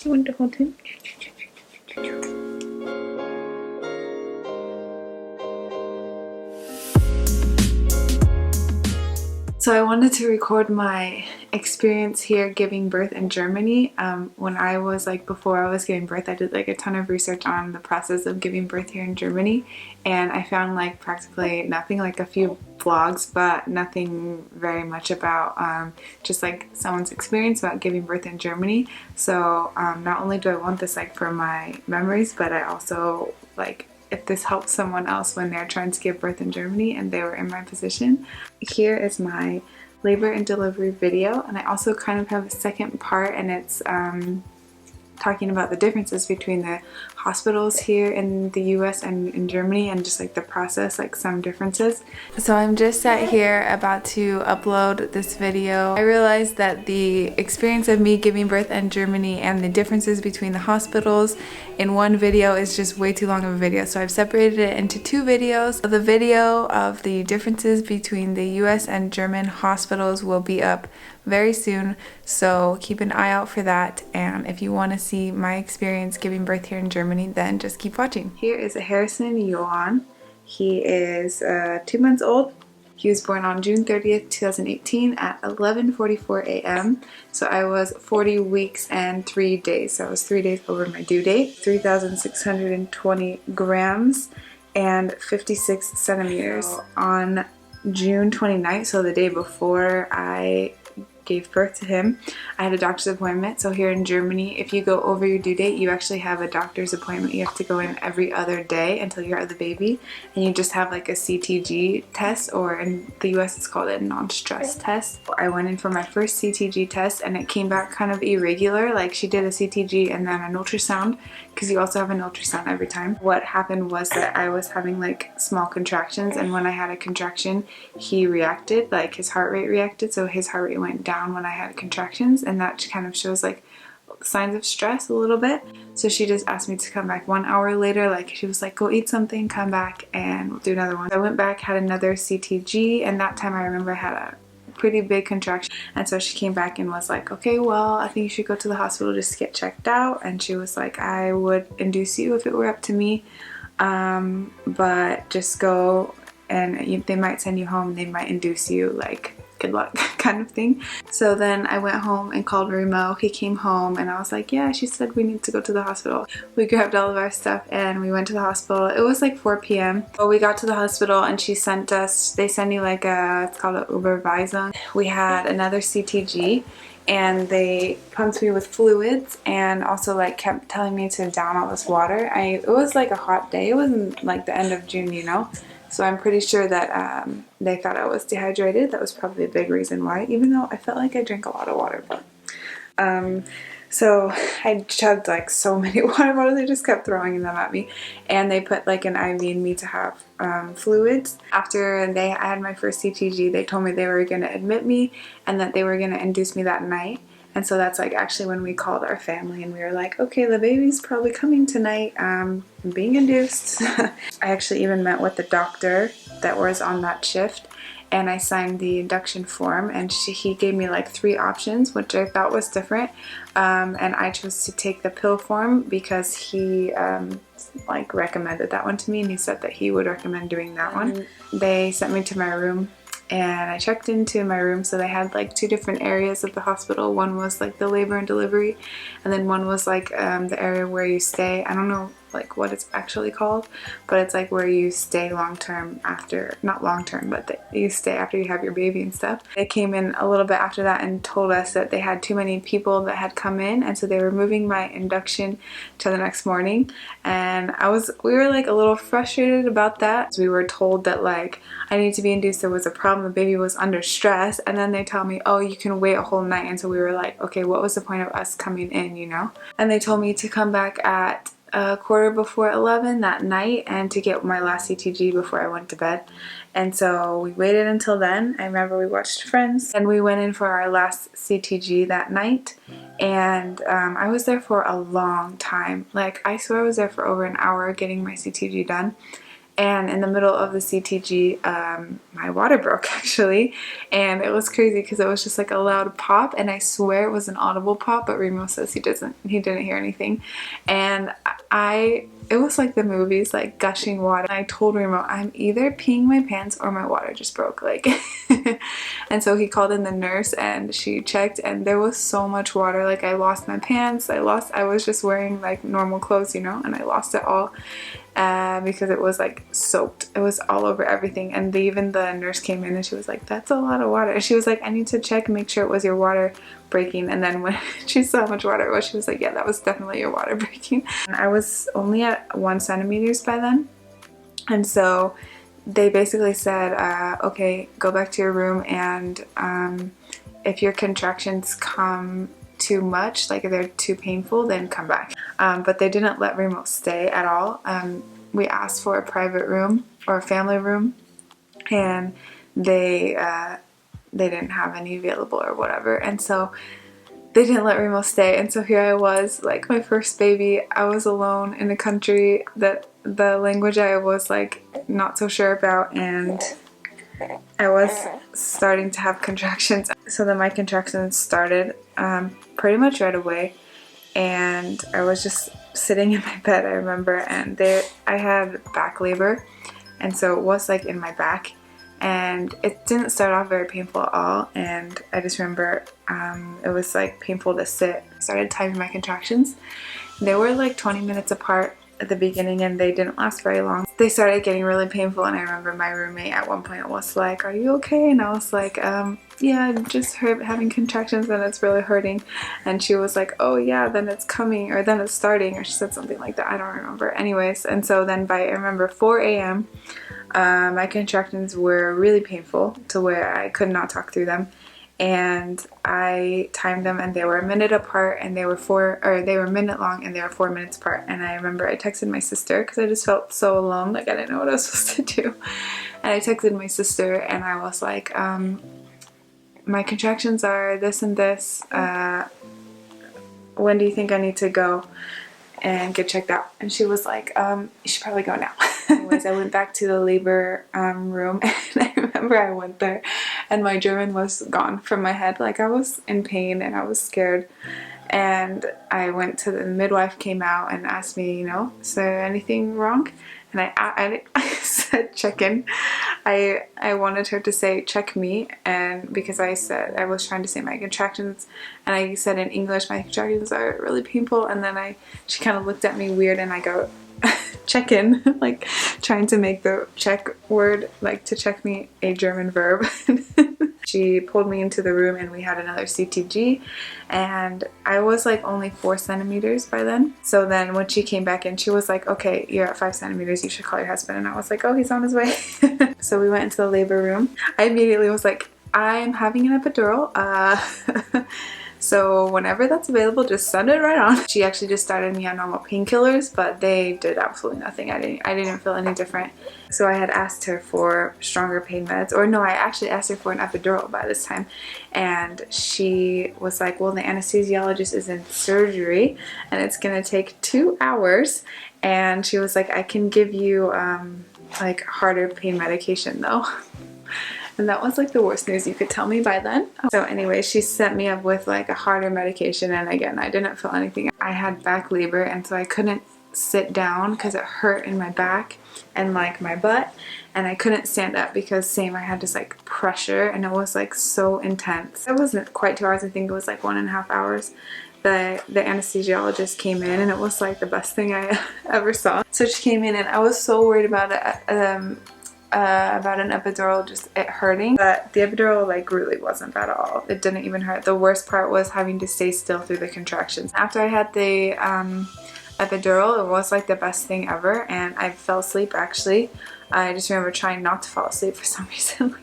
You want to hold him? So I wanted to record my experience here giving birth in Germany. When I was before I was giving birth, I did a ton of research on the process of giving birth here in Germany, and I found practically nothing, a few vlogs, but nothing very much about just someone's experience about giving birth in Germany. So not only do I want this for my memories, but I also if this helps someone else when they're trying to give birth in Germany and they were in my position. Here is my labor and delivery video, and I also kind of have a second part, and it's talking about the differences between the hospitals here in the US and in Germany, and just the process, some differences. So I'm just sat here about to upload this video. I realized that the experience of me giving birth in Germany and the differences between the hospitals in one video is just way too long of a video. So I've separated it into two videos. The video of the differences between the US and German hospitals will be up very soon, so keep an eye out for that. And if you want to see my experience giving birth here in Germany, then just keep watching. Here is Harrison Johan. He is 2 months old. He was born on June 30th, 2018 at 11:44 a.m. So I was 40 weeks and 3 days. So I was 3 days over my due date. 3,620 grams and 56 centimeters. On June 29th, so the day before I gave birth to him, I had a doctor's appointment. So here in Germany, if you go over your due date, you actually have a doctor's appointment. You have to go in every other day until you have the baby, and you just have a CTG test, or in the US it's called a non-stress test. I went in for my first CTG test and it came back kind of irregular. She did a CTG and then an ultrasound, because you also have an ultrasound every time. What happened was that I was having small contractions, and when I had a contraction, he reacted, his heart rate reacted, so his heart rate went down when I had contractions, and that kind of shows signs of stress a little bit. So she just asked me to come back 1 hour later. She was go eat something, come back, and we'll do another one. I went back, had another CTG, and that time I remember I had a pretty big contraction, and so she came back and was okay, well, I think you should go to the hospital just to get checked out. And she was I would induce you if it were up to me, but just go, and they might send you home, they might induce you, good luck kind of thing. So then I went home and called Remo. He came home and I was yeah, she said we need to go to the hospital. We grabbed all of our stuff and we went to the hospital. It was 4 p.m. So we got to the hospital and she sent us, they send you it's called an Überweisung. We had another CTG and they pumped me with fluids and also kept telling me to down all this water. It was a hot day. It wasn't the end of June, you know. So I'm pretty sure that they thought I was dehydrated. That was probably a big reason why, even though I felt like I drank a lot of water. But so I chugged so many water bottles. They just kept throwing them at me, and they put an IV in me to have fluids. After I had my first CTG, they told me they were going to admit me and that they were going to induce me that night. And so that's actually when we called our family and we were okay, the baby's probably coming tonight, being induced. I actually even met with the doctor that was on that shift, and I signed the induction form, and he gave me 3 options, which I thought was different, and I chose to take the pill form because he recommended that one to me, and he said that he would recommend doing that one. They sent me to my room and I checked into my room. So they had 2 different areas of the hospital. One was the labor and delivery, and then one was the area where you stay. I don't know what it's actually called, but it's where you stay long term after, not long term, but you stay after you have your baby and stuff. They came in a little bit after that and told us that they had too many people that had come in, and so they were moving my induction to the next morning. And we were a little frustrated about that. We were told that I need to be induced, there was a problem, the baby was under stress, and then they tell me, oh, you can wait a whole night. And so we were okay, what was the point of us coming in, you know? And they told me to come back at 11:15 that night and to get my last CTG before I went to bed. And so we waited until then. I remember we watched Friends and we went in for our last CTG that night, and I was there for a long time. I swear I was there for over an hour getting my CTG done. And in the middle of the CTG, my water broke actually, and it was crazy because it was just like a loud pop, and I swear it was an audible pop, but Remo says he didn't hear anything. And it was like the movies, like gushing water. I told Remo, I'm either peeing my pants or my water just broke, like. And so he called in the nurse and she checked, and there was so much water. Like I lost my pants, I was just wearing like normal clothes, you know, and I lost it all. Because it was like soaked. It was all over everything. And even the nurse came in and she was like, that's a lot of water. She was like, I need to check and make sure it was your water breaking. And then when she saw how much water it was, she was like, yeah, that was definitely your water breaking. And I was only at 1 centimeter by then. And so they basically said, okay, go back to your room, and if your contractions come too much, like if they're too painful, then come back. But they didn't let Remo stay at all. We asked for a private room or a family room, and they didn't have any available or whatever, and so they didn't let Remo stay. And so here I was, like my first baby. I was alone in a country that the language I was like not so sure about, and I was starting to have contractions. So then my contractions started pretty much right away, and I was just sitting in my bed, I remember, and I had back labor, and so it was like in my back, and it didn't start off very painful at all. And I just remember it was like painful to sit. I started timing my contractions. They were like 20 minutes apart at the beginning, and they didn't last very long. They started getting really painful, and I remember my roommate at one point was like, are you okay? And I was like, yeah, I'm just having contractions and it's really hurting. And she was like, oh yeah, then it's coming, or then it's starting, or she said something like that, I don't remember. Anyways, and so then by, I remember 4 a.m. My contractions were really painful to where I could not talk through them. And I timed them, and they were a minute apart, and they were a minute long, and they were 4 minutes apart. And I remember I texted my sister because I just felt so alone, like I didn't know what I was supposed to do. And I texted my sister, and I was like, my contractions are this and this. When do you think I need to go and get checked out? And she was like, you should probably go now. Anyways, I went back to the labor room, and I remember I went there and my German was gone from my head. Like I was in pain and I was scared. And I went to the midwife, came out and asked me, you know, is there anything wrong? And I said check in. I wanted her to say check me, and because I said I was trying to say my contractions, and I said in English my contractions are really painful, and then she kind of looked at me weird, and I go check in, like trying to make the check word, like to check me, a German verb. She pulled me into the room and we had another CTG, and I was like only 4 centimeters by then. So then when she came back in, she was like, okay, you're at 5 centimeters, you should call your husband. And I was like, oh, he's on his way. So we went into the labor room. I immediately was like, I'm having an epidural. So whenever that's available, just send it right on. She actually just started me on normal painkillers, but they did absolutely nothing. I didn't feel any different. So I had asked her for stronger pain meds, or no, I actually asked her for an epidural by this time. And she was like, well, the anesthesiologist is in surgery and it's gonna take 2 hours. And she was like, I can give you like harder pain medication though. And that was like the worst news you could tell me by then. So anyway, she sent me up with like a harder medication, and again, I didn't feel anything. I had back labor, and so I couldn't sit down because it hurt in my back and like my butt, and I couldn't stand up because I had this like pressure, and it was like so intense. It wasn't quite 2 hours, I think it was like 1.5 hours. The anesthesiologist came in, and it was like the best thing I ever saw. So she came in, and I was so worried about it. About an epidural, just it hurting, but the epidural like really wasn't bad at all. It didn't even hurt. The worst part was having to stay still through the contractions. After I had the epidural, it was like the best thing ever, and I fell asleep actually. I just remember trying not to fall asleep for some reason.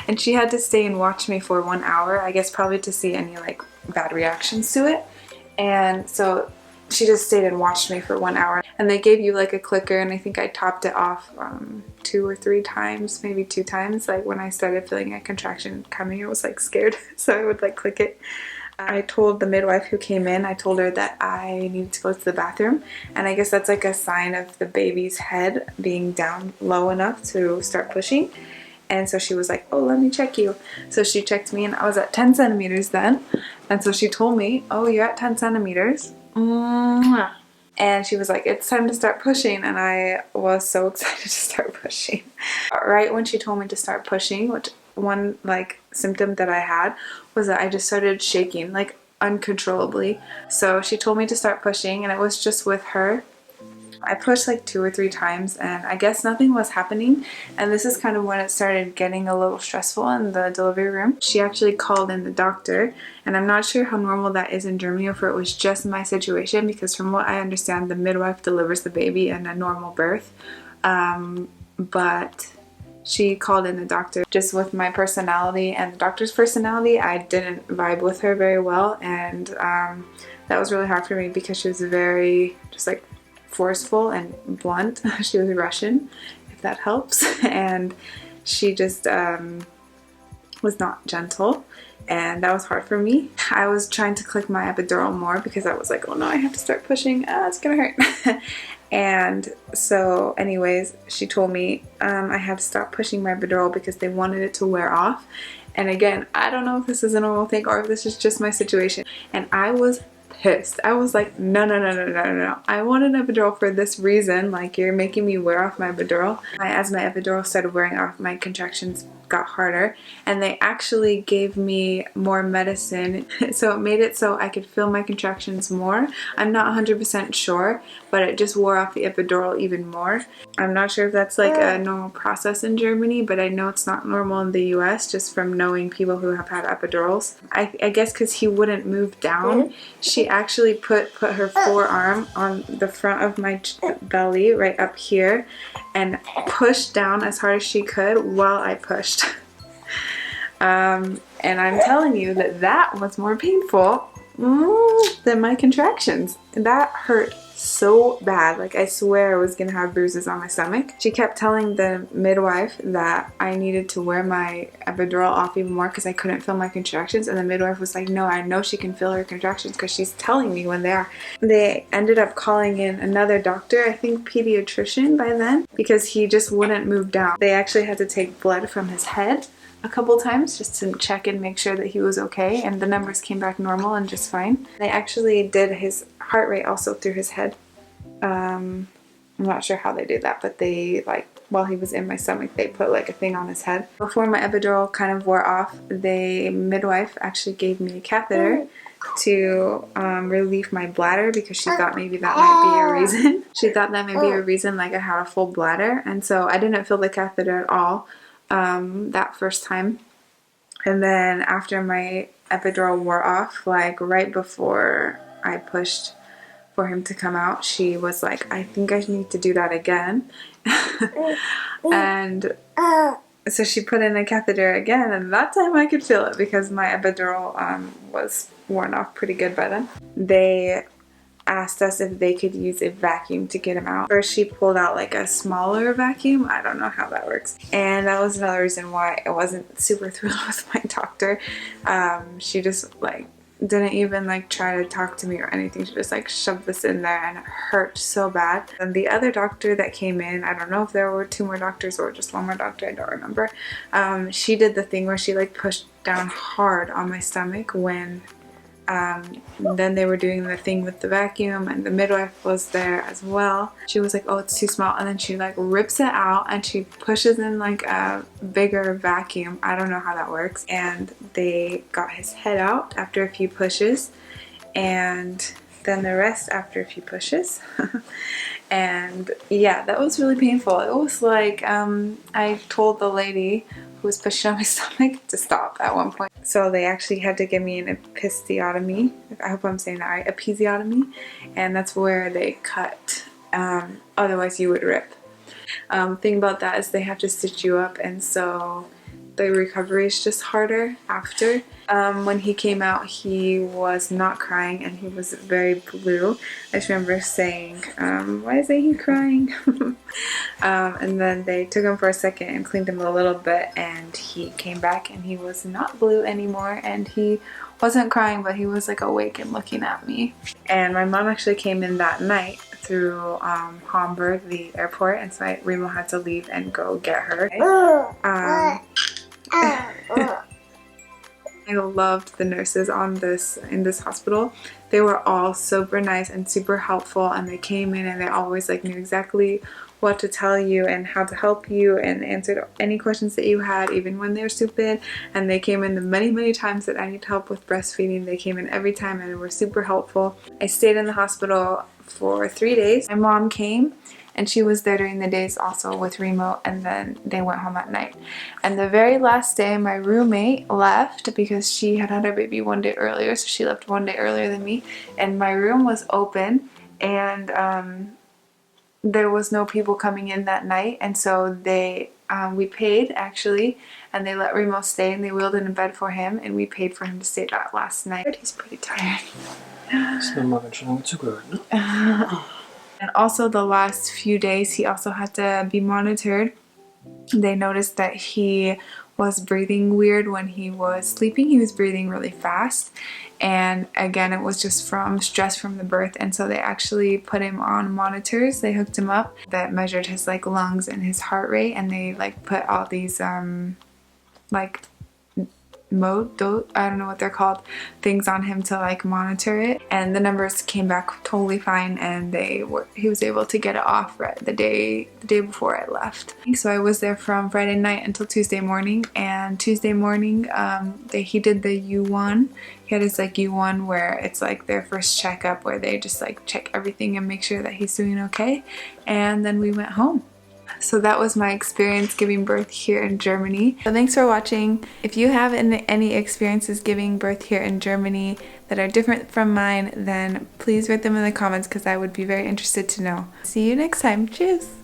And she had to stay and watch me for 1 hour, I guess probably to see any like bad reactions to it. And so she just stayed and watched me for 1 hour, and they gave you like a clicker, and I think I topped it off 2 or 3 times, maybe 2 times. Like when I started feeling a contraction coming, I was like scared, so I would like click it. I told the midwife who came in, I told her that I needed to go to the bathroom, and I guess that's like a sign of the baby's head being down low enough to start pushing. And so she was like, oh, let me check you. So she checked me and I was at 10 centimeters then. And so she told me, oh, you're at 10 centimeters. Mwah. And she was like, it's time to start pushing. And I was so excited to start pushing. Right when she told me to start pushing, which one like symptom that I had was that I just started shaking like uncontrollably. So she told me to start pushing and it was just with her. I pushed like 2 or 3 times and I guess nothing was happening, and this is kind of when it started getting a little stressful in the delivery room. She actually called in the doctor, and I'm not sure how normal that is in Germany or if it was just my situation, because from what I understand the midwife delivers the baby in a normal birth, but she called in the doctor. Just with my personality and the doctor's personality, I didn't vibe with her very well, and that was really hard for me because she was very just like forceful and blunt. She was Russian, if that helps, and she just was not gentle, and that was hard for me. I was trying to click my epidural more because I was like, oh no, I have to start pushing, it's gonna hurt. And so anyways, she told me I had to stop pushing my epidural because they wanted it to wear off. And again, I don't know if this is a normal thing or if this is just my situation, and I was pissed. I was like, no, no, no, no, no, no, no. I want an epidural for this reason. Like, you're making me wear off my epidural. As my epidural started wearing off, my contractions got harder, and they actually gave me more medicine. So it made it so I could feel my contractions more. I'm not 100% sure, but it just wore off the epidural even more. I'm not sure if that's like a normal process in Germany, but I know it's not normal in the US just from knowing people who have had epidurals. I guess because he wouldn't move down, she actually put her forearm on the front of my belly right up here and pushed down as hard as she could while I pushed. And I'm telling you that was more painful than my contractions. That hurt so bad. Like, I swear I was gonna have bruises on my stomach. She kept telling the midwife that I needed to wear my epidural off even more because I couldn't feel my contractions, and the midwife was like, no, I know she can feel her contractions because she's telling me when they are. They ended up calling in another doctor, I think pediatrician by then, because he just wouldn't move down. They actually had to take blood from his head a couple times just to check and make sure that he was okay, and the numbers came back normal and just fine. They actually did his heart rate also through his head. I'm not sure how they did that, but they, like, while he was in my stomach, they put like a thing on his head. Before my epidural kind of wore off, the midwife actually gave me a catheter to relieve my bladder because she thought maybe that might be a reason. She thought that may be a reason, like I had a full bladder, and so I didn't feel the catheter at all that first time. And then after my epidural wore off, like right before I pushed for him to come out, she was like, I think I need to do that again. And so she put in a catheter again, and that time I could feel it because my epidural was worn off pretty good by then. They asked us if they could use a vacuum to get him out. First she pulled out like a smaller vacuum. I don't know how that works. And that was another reason why I wasn't super thrilled with my doctor. She just like didn't even like try to talk to me or anything. She just like shoved this in there, and it hurt so bad. And the other doctor that came in, I don't know if there were 2 more doctors or just 1 more doctor, I don't remember. She did the thing where she like pushed down hard on my stomach when then they were doing the thing with the vacuum, and the midwife was there as well. She was like, oh, it's too small, and then she like rips it out and she pushes in like a bigger vacuum. I don't know how that works. And they got his head out after a few pushes, and then the rest after a few pushes. And yeah, that was really painful. It was like I told the lady who was pushing on my stomach to stop at one point. So they actually had to give me an episiotomy. I hope I'm saying that right. Episiotomy. And that's where they cut. Otherwise you would rip. Thing about that is they have to stitch you up, and so the recovery is just harder after. When he came out, he was not crying and he was very blue. I just remember saying, why is he crying? And then they took him for a second and cleaned him a little bit, and he came back and he was not blue anymore, and he wasn't crying, but he was like awake and looking at me. And my mom actually came in that night through Hamburg, the airport, and so Remo had to leave and go get her. I loved the nurses in this hospital. They were all super nice and super helpful, and they came in and they always like knew exactly what to tell you and how to help you and answered any questions that you had, even when they were stupid. And they came in the many times that I needed help with breastfeeding. They came in every time and were super helpful. I stayed in the hospital for 3 days. My mom came and she was there during the days also with Remo, and then they went home at night. And the very last day my roommate left because she had had her baby 1 day earlier, so she left 1 day earlier than me, and my room was open, and there was no people coming in that night, and so we paid actually, and they let Remo stay, and they wheeled in a bed for him, and we paid for him to stay that last night. He's pretty tired. And also the last few days he also had to be monitored. They noticed that he was breathing weird when he was sleeping. He was breathing really fast, and again it was just from stress from the birth, and so they actually put him on monitors. They hooked him up that measured his like lungs and his heart rate, and they like put all these like I don't know what they're called, things on him to like monitor it, and the numbers came back totally fine, and he was able to get it off the day before I left. So I was there from Friday night until Tuesday morning, and Tuesday morning he did the U1. He had his like U1 where it's like their first checkup where they just like check everything and make sure that he's doing okay, and then we went home. So that was my experience giving birth here in Germany. So thanks for watching. If you have any experiences giving birth here in Germany that are different from mine, then please write them in the comments because I would be very interested to know. See you next time. Cheers!